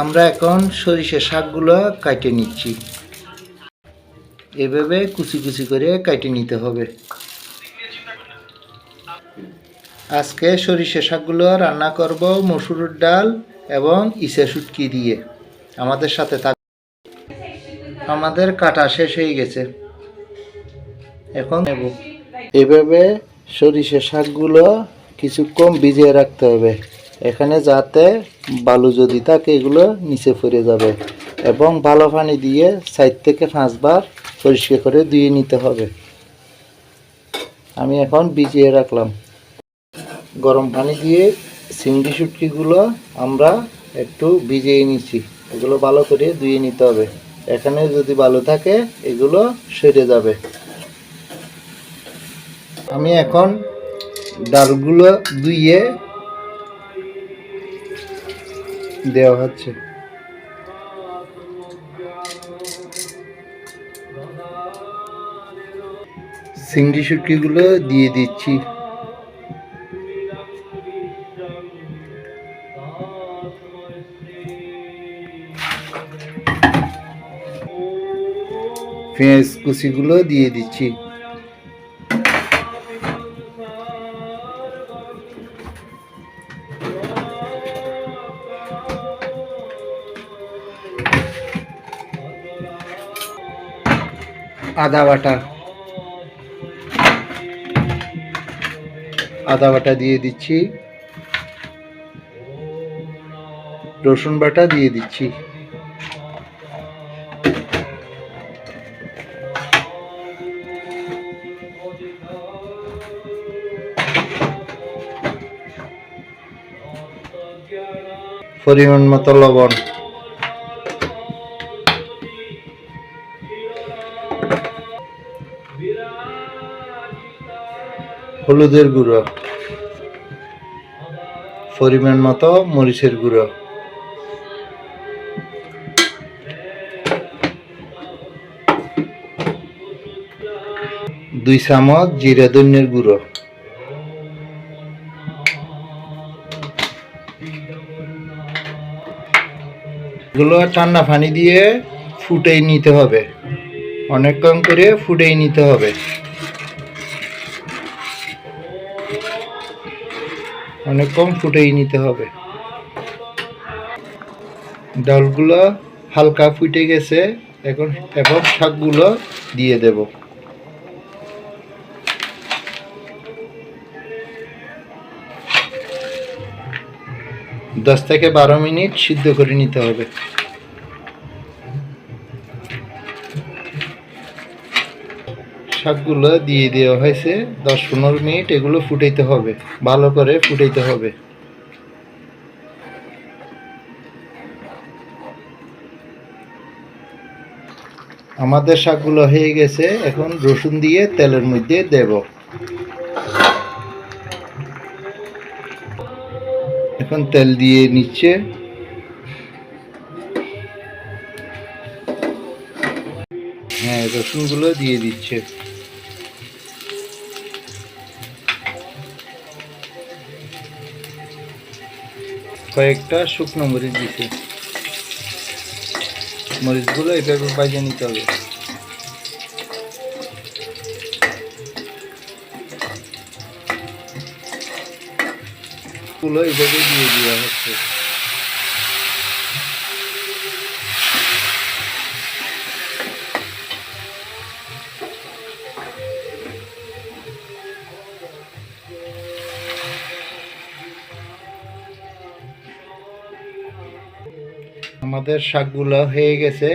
আমরা এখন সরিষা শাকগুলো কাটে নিচ্ছি। এভাবে কুচি কুচি করে কাটে নিতে হবে। আজকে সরিষা শাকগুলো রান্না করব মসুরের ডাল এবং ইসা শুটকি দিয়ে। আমাদের সাথে থাক। আমাদের কাটা শেষ হয়ে গেছে, এখন নেব। এভাবে সরিষা শাকগুলো কিছুক্ষণ ভিজিয়ে রাখতে হবে, এখানে যাতে বালু যদি থাকে এগুলো নিচে পড়ে যাবে, এবং ভালো পানি দিয়ে 4 থেকে 5 বার পরিষ্কার করে ধুয়ে নিতে হবে। আমি এখন ভিজিয়ে রাখলাম। গরম পানি দিয়ে চিংড়ি শুটকিগুলো আমরা একটু ভিজিয়ে নিচ্ছি, এগুলো ভালো করে ধুয়ে নিতে হবে। এখানে যদি বালু থাকে এগুলো সরে যাবে। আমি এখন ডালগুলো ধুয়ে দেওয়া হচ্ছে। চিংড়ি শুটকিগুলো দিয়ে দিচ্ছি। পেঁয়াজ কুচিগুলো দিয়ে দিচ্ছি। আদা বাটা দিয়ে দিচ্ছি। রসুন বাটা দিয়ে দিচ্ছি। পরিমাণ মতো লবণ, হলুদের গুঁড়ো, পরিমাণ মতো মরিচের গুঁড়ো, 2 চামচ জিরা ধনিয়ার গুঁড়ো। এগুলো ঠান্ডা পানি দিয়ে ফুটিয়ে নিতে হবে, অনেকক্ষণ করে ফুটিয়ে নিতে হবে। অনেকক্ষণ ফুটিয়ে নিতে হবে। ডালগুলো হালকা ফুটে গেছে, এখন শাকগুলো দিয়ে দেব। 10 থেকে 12 মিনিট সিদ্ধ করে নিতে হবে। শাকগুলো দিয়ে দেওয়া হয়েছে, 10-15 মিনিট এগুলো ফুটাইতে হবে, ভালো করে ফুটাইতে হবে। আমাদের শাকগুলো হয়ে গেছে, এখন রসুন দিয়ে তেলের মধ্যে দেব। এখন তেল দিয়ে নিচ্ছে। হ্যাঁ, রসুনগুলো দিয়ে দিচ্ছে। কয়েকটা শুকনো মরিচ দিচ্ছে। মরিচগুলো এভাবে ভাজে নিতে হবে। গুলো এভাবে দিয়ে দেওয়া হচ্ছে। আমাদের শাকগুলো হয়ে গেছে।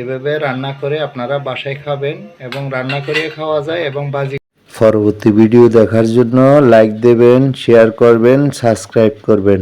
এভাবে রান্না করে আপনারা বাসায় খাবেন, এবং রান্না করে খাওয়া যায় এবং ভাজি। পরবর্তী ভিডিও দেখার জন্য লাইক দেবেন, শেয়ার করবেন, সাবস্ক্রাইব করবেন।